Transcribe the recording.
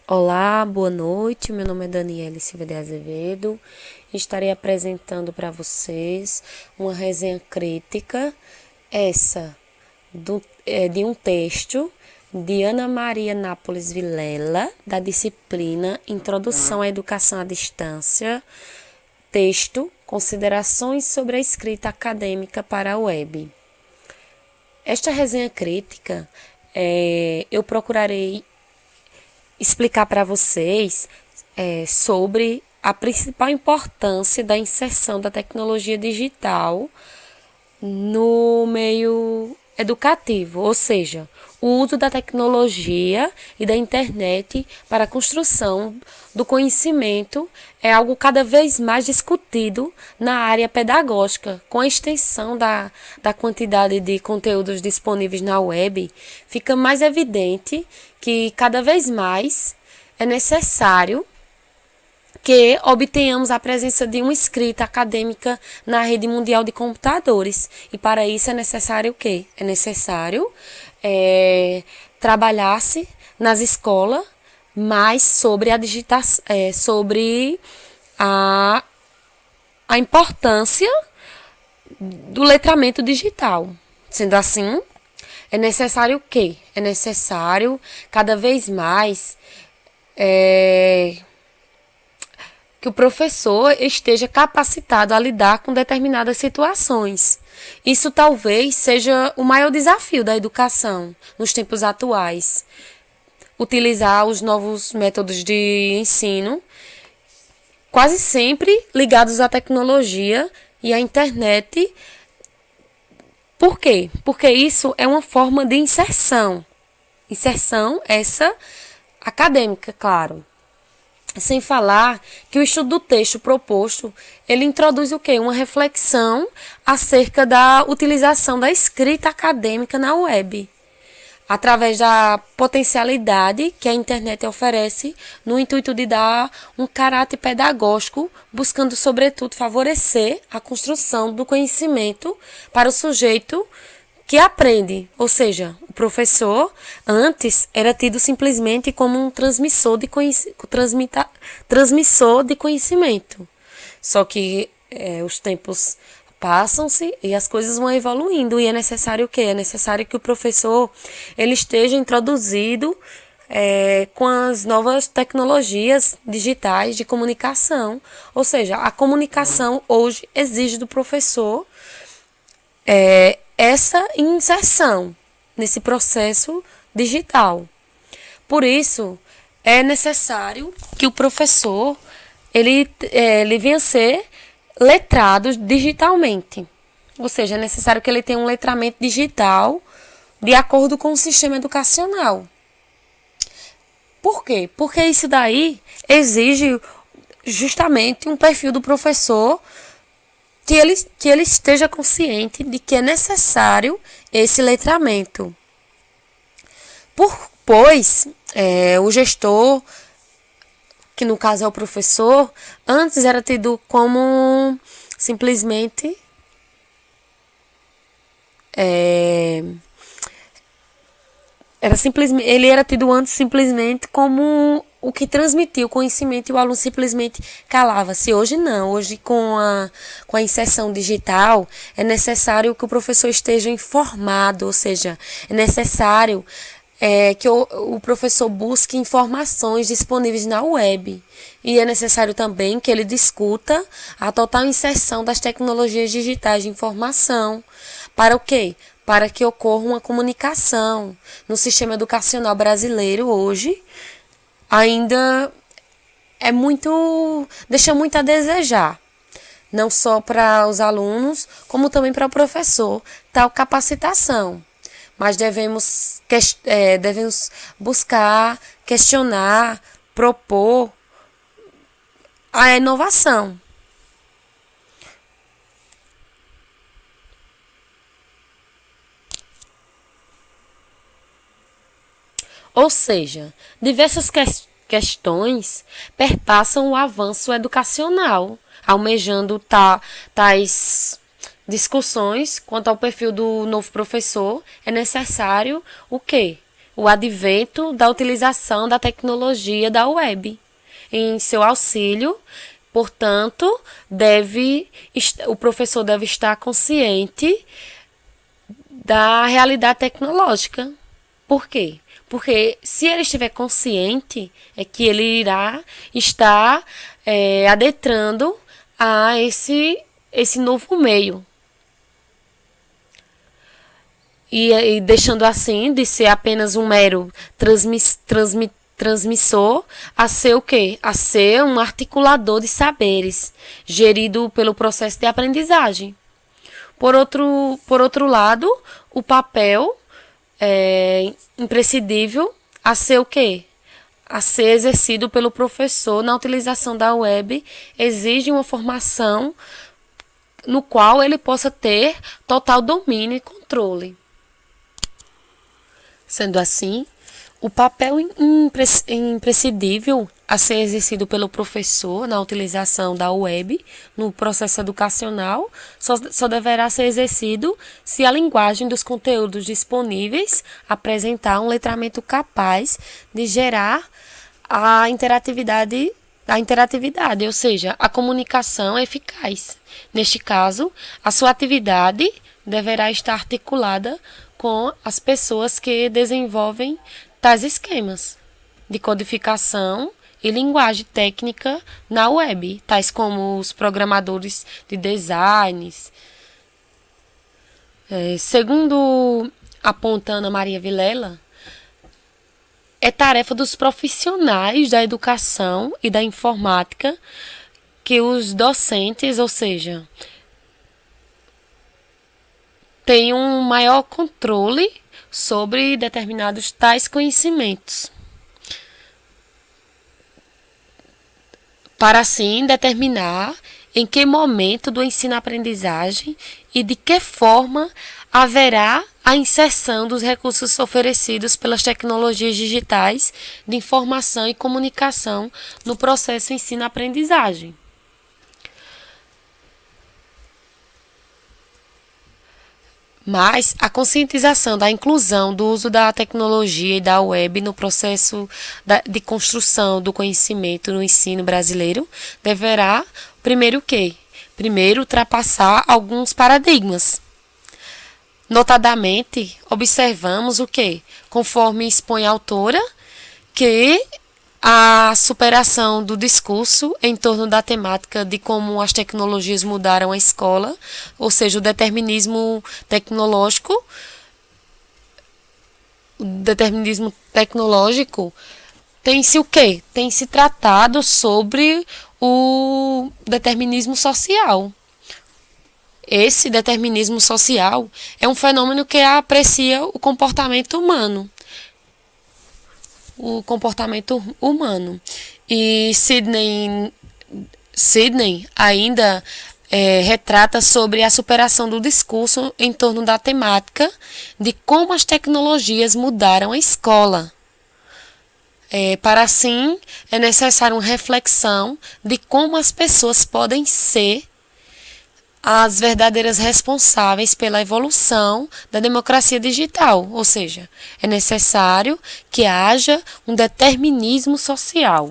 Olá, boa noite. Meu nome é Daniele Silva de Azevedo. Estarei apresentando para vocês uma resenha crítica, essa de um texto de Ana Maria Nápoles Vilela, da disciplina Introdução à Educação à Distância, texto Considerações sobre a Escrita Acadêmica para a Web. Esta resenha crítica, eu procurarei explicar para vocês sobre a principal importância da inserção da tecnologia digital no meio educativo, ou seja, o uso da tecnologia e da internet para a construção do conhecimento é algo cada vez mais discutido na área pedagógica. Com a extensão da quantidade de conteúdos disponíveis na web, fica mais evidente que cada vez mais é necessário que obtenhamos a presença de uma escrita acadêmica na rede mundial de computadores. E para isso é necessário o quê? É necessário trabalhar-se nas escolas mais sobre a digitação, sobre a importância do letramento digital. Sendo assim, é necessário o quê? É necessário cada vez mais que o professor esteja capacitado a lidar com determinadas situações. Isso talvez seja o maior desafio da educação nos tempos atuais. Utilizar os novos métodos de ensino, quase sempre ligados à tecnologia e à internet. Por quê? Porque isso é uma forma de inserção. Inserção essa acadêmica, claro. Sem falar que o estudo do texto proposto, ele introduz o quê? Uma reflexão acerca da utilização da escrita acadêmica na web, através da potencialidade que a internet oferece no intuito de dar um caráter pedagógico, buscando, sobretudo, favorecer a construção do conhecimento para o sujeito que aprende, ou seja, o professor antes era tido simplesmente como um transmissor de conhecimento. Só que os tempos passam-se e as coisas vão evoluindo e é necessário o quê? É necessário que o professor ele esteja introduzido com as novas tecnologias digitais de comunicação, ou seja, a comunicação hoje exige do professor essa inserção nesse processo digital. Por isso, é necessário que o professor ele venha a ser letrado digitalmente. Ou seja, é necessário que ele tenha um letramento digital de acordo com o sistema educacional. Por quê? Porque isso daí exige justamente um perfil do professor que ele esteja consciente de que é necessário esse letramento. Pois o gestor, que no caso é o professor, antes era tido como simplesmente ele era tido antes simplesmente como o que transmitia o conhecimento e o aluno simplesmente calava-se. Hoje não, hoje com a inserção digital é necessário que o professor esteja informado, ou seja, é necessário que o professor busque informações disponíveis na web. E é necessário também que ele discuta a total inserção das tecnologias digitais de informação. Para o quê? Para que ocorra uma comunicação. No sistema educacional brasileiro hoje, ainda deixa muito a desejar. Não só para os alunos, como também para o professor, tal capacitação. Mas devemos buscar, questionar, propor a inovação. Ou seja, diversas questões perpassam o avanço educacional, almejando tais discussões quanto ao perfil do novo professor. É necessário o quê? o advento da utilização da tecnologia da web em seu auxílio. Portanto, o professor deve estar consciente da realidade tecnológica. Por quê? Porque se ele estiver consciente, é que ele irá estar adentrando a esse novo meio. E deixando assim de ser apenas um mero transmissor a ser o quê? A ser um articulador de saberes, gerido pelo processo de aprendizagem. Por outro lado, o papel imprescindível a ser o quê? A ser exercido pelo professor na utilização da web exige uma formação no qual ele possa ter total domínio e controle. Sendo assim, o papel imprescindível a ser exercido pelo professor na utilização da web no processo educacional só deverá ser exercido se a linguagem dos conteúdos disponíveis apresentar um letramento capaz de gerar a interatividade, ou seja, a comunicação eficaz. Neste caso, a sua atividade deverá estar articulada com as pessoas que desenvolvem tais esquemas de codificação e linguagem técnica na web, tais como os programadores de designs. Segundo aponta Ana Maria Vilela, é tarefa dos profissionais da educação e da informática que os docentes, ou seja, tenham um maior controle sobre determinados tais conhecimentos, para assim determinar em que momento do ensino-aprendizagem e de que forma haverá a inserção dos recursos oferecidos pelas tecnologias digitais de informação e comunicação no processo ensino-aprendizagem. Mas a conscientização da inclusão do uso da tecnologia e da web no processo de construção do conhecimento no ensino brasileiro deverá, primeiro o quê? Primeiro, ultrapassar alguns paradigmas. Notadamente, observamos o quê? Conforme expõe a autora, que a superação do discurso em torno da temática de como as tecnologias mudaram a escola, ou seja, o determinismo tecnológico, tem-se o quê? Tem-se tratado sobre o determinismo social. Esse determinismo social é um fenômeno que aprecia o comportamento humano. E Sidney ainda retrata sobre a superação do discurso em torno da temática de como as tecnologias mudaram a escola. Para assim, é necessário uma reflexão de como as pessoas podem ser as verdadeiras responsáveis pela evolução da democracia digital, ou seja, é necessário que haja um determinismo social.